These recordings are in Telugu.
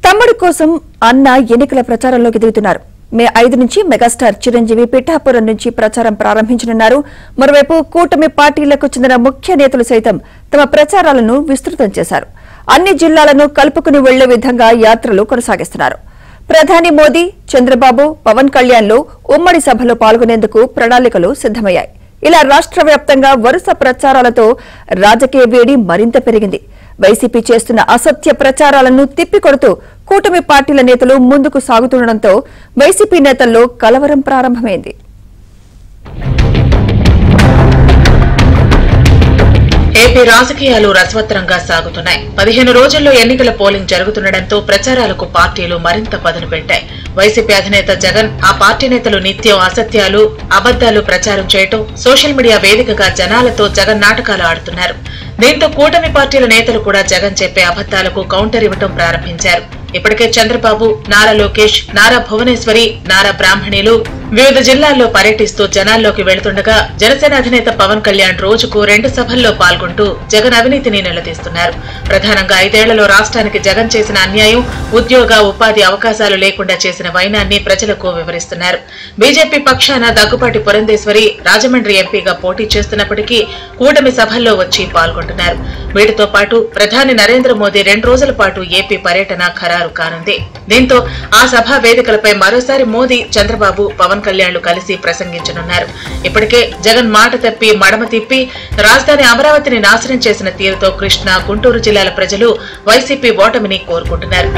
తమ్ముడి కోసం అన్న ఎన్నికల ప్రచారంలోకి దిగుతున్నారు. మే 5 నుంచి మెగాస్టార్ చిరంజీవి పిఠాపురం నుంచి ప్రచారం ప్రారంభించనున్నారు. మరోవైపు కూటమి పార్టీలకు చెందిన ముఖ్య నేతలు సైతం తమ ప్రచారాలను విస్తృతం చేశారు. అన్ని జిల్లాలను కలుపుకుని వెళ్లే విధంగా యాత్రలు కొనసాగిస్తున్నారు. ప్రధాని మోదీ, చంద్రబాబు, పవన్ కళ్యాణ్లు ఉమ్మడి సభలో పాల్గొనేందుకు ప్రణాళికలు సిద్దమయ్యాయి. ఇలా రాష్ట్ర వ్యాప్తంగా వరుస ప్రచారాలతో రాజకీయ వేడి మరింత పెరిగింది. వైసీపీ చేస్తున్న అసత్య ప్రచారాలను తిప్పికొడుతూ కూటమి పార్టీల నేతలు ముందుకు సాగుతుండటంతో వైసీపీ నేతల్లో కలవరం ప్రారంభమైంది. ఏపీ రాజకీయాలు రసవత్తరంగా సాగుతున్నాయి. 15 రోజుల్లో ఎన్నికల పోలింగ్ జరుగుతుండటంతో ప్రచారాలకు పార్టీలు మరింత పదును పెట్టాయి. వైసీపీ అధినేత జగన్, ఆ పార్టీ నేతలు నిత్యం అసత్యాలు, అబద్దాలు ప్రచారం చేయటం, సోషల్ మీడియా వేదికగా జనాలతో జగన్ నాటకాలు ఆడుతున్నారు. దీంతో కూటమి పార్టీల నేతలు కూడా జగన్ చెప్పే అబద్దాలకు కౌంటర్ ఇవ్వటం ప్రారంభించారు. ఇప్పటికే చంద్రబాబు, నారా లోకేష్, నారా భువనేశ్వరి, నారా బ్రాహ్మణిలు వివిధ జిల్లాల్లో పర్యటిస్తూ జనాల్లోకి వెళుతుండగా జనసేన అధినేత పవన్ కళ్యాణ్ రోజుకు 2 సభల్లో పాల్గొంటూ జగన్ అవినీతిని నిలదీస్తున్నారు. ప్రధానంగా 5 ఏళ్లలో రాష్ట్రానికి జగన్ చేసిన అన్యాయం, ఉద్యోగ ఉపాధి అవకాశాలు లేకుండా చేసిన వైనాన్ని ప్రజలకు వివరిస్తున్నారు. బీజేపీ పక్షాన దగ్గుపాటి పురంధేశ్వరి రాజమండ్రి ఎంపీగా పోటీ చేస్తున్నప్పటికీ కూటమి సభల్లో వచ్చి పాల్గొంటున్నారు. వీటితో పాటు ప్రధాని నరేంద్ర మోదీ 2 రోజుల పాటు ఏపీ పర్యటన ఖరారు కానుంది. దీంతో ఆ సభా వేదికలపై మరోసారి మోదీ, చంద్రబాబు, పవన్ కళ్యాణ్లు కలిసి ప్రసంగించనున్నారు. ఇప్పటికే జగన్ మాట తప్పి మడమ తిప్పి రాజధాని అమరావతిని నాశనం చేసిన తీరుతో కృష్ణా, గుంటూరు జిల్లాల ప్రజలు వైసీపీ ఓటమిని కోరుకుంటున్నారు.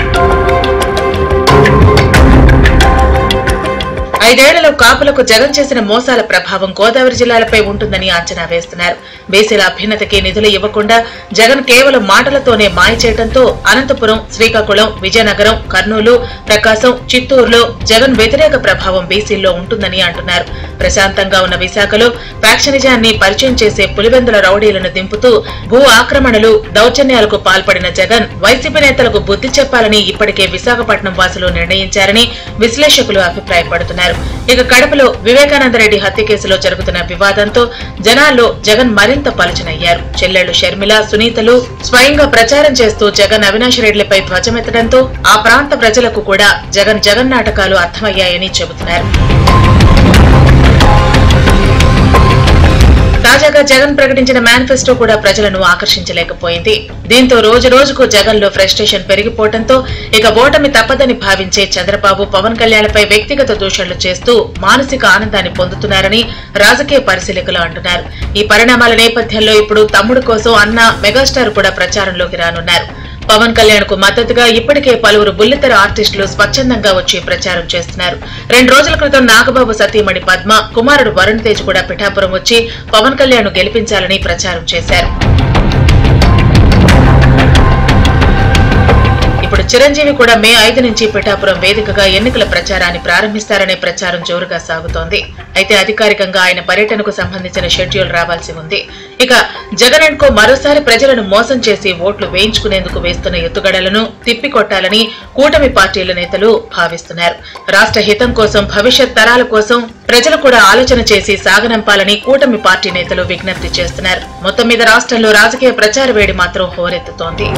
5 ఏళ్లలో కాపులకు జగన్ చేసిన మోసాల ప్రభావం గోదావరి జిల్లాలపై ఉంటుందని అంచనా వేస్తున్నారు. బీసీల అభ్యున్నతికి నిధులు ఇవ్వకుండా జగన్ కేవలం మాటలతోనే మాయ చేయడంతో అనంతపురం, శ్రీకాకుళం, విజయనగరం, కర్నూలు, ప్రకాశం, చిత్తూరులో జగన్ వ్యతిరేక ప్రభావం బీసీల్లో ఉంటుందని అంటున్నారు. ప్రశాంతంగా ఉన్న విశాఖలో ఫ్యాక్షనిజాన్ని పరిచయం చేసే పులివెందుల రౌడీలను దింపుతూ భూ ఆక్రమణలు, దౌర్జన్యాలకు పాల్పడిన జగన్ వైసీపీ నేతలకు బుద్ధి చెప్పాలని ఇప్పటికే విశాఖపట్నం వాసులు నిర్ణయించారని విశ్లేషకులు అభిప్రాయపడుతున్నారు. ఇక కడపలో వివేకానందరెడ్డి హత్య కేసులో జరుగుతున్న వివాదంతో జనాల్లో జగన్ మరింత పలుచనయ్యారు. చెల్లెళ్లు షర్మిల, సునీతలు స్వయంగా ప్రచారం చేస్తూ జగన్ అవినాష్ రెడ్డిలపై ధ్వజమెత్తడంతో ఆ ప్రాంత ప్రజలకు కూడా జగన్ నాటకాలు అర్థమయ్యాయని చెబుతున్నారు. తాజాగా జగన్ ప్రకటించిన మేనిఫెస్టో కూడా ప్రజలను ఆకర్షించలేకపోయింది. దీంతో రోజుకు జగన్ లో ఫ్రస్ట్రేషన్ పెరిగిపోవడంతో ఇక ఓటమి తప్పదని భావించే చంద్రబాబు, పవన్ కళ్యాణ్లపై వ్యక్తిగత దూషణలు చేస్తూ మానసిక ఆనందాన్ని పొందుతున్నారని రాజకీయ పరిశీలకులు అంటున్నారు. ఈ పరిణామాల నేపథ్యంలో ఇప్పుడు తమ్ముడు కోసం అన్న మెగాస్టార్ కూడా ప్రచారంలోకి రానున్నారు. పవన్ కళ్యాణ్ కు మద్దతుగా ఇప్పటికే పలువురు బుల్లితెర ఆర్టిస్టులు స్వచ్ఛందంగా వచ్చి ప్రచారం చేస్తున్నారు. 2 రోజుల క్రితం నాగబాబు సతీమణి పద్మ, కుమారుడు వరుణ్ తేజ్ కూడా పిఠాపురం వచ్చి పవన్ కళ్యాణ్ ను గెలిపించాలని ప్రచారం చేశారు. ఇప్పుడు చిరంజీవి కూడా మే 5 నుంచి పిఠాపురం వేదికగా ఎన్నికల ప్రచారాన్ని ప్రారంభిస్తారనే ప్రచారం జోరుగా సాగుతోంది. అయితే అధికారికంగా ఆయన పర్యటనకు సంబంధించిన షెడ్యూల్ రావాల్సి ఉంది. ఇక జగన్ అండ్ కో మరోసారి ప్రజలను మోసం చేసి ఓట్లు వేయించుకునేందుకు వేస్తున్న ఎత్తుగడలను తిప్పికొట్టాలని కూటమి పార్టీల నేతలు భావిస్తున్నారు. రాష్ట్ర హితం కోసం, భవిష్యత్ తరాల కోసం ప్రజలు కూడా ఆలోచన చేసి సాగనంపాలని కూటమి పార్టీ నేతలు విజ్ఞప్తి చేస్తున్నారు. మొత్తం మీద రాష్ట్రంలో రాజకీయ ప్రచార వేడి మాత్రం హోరెత్తుతోంది.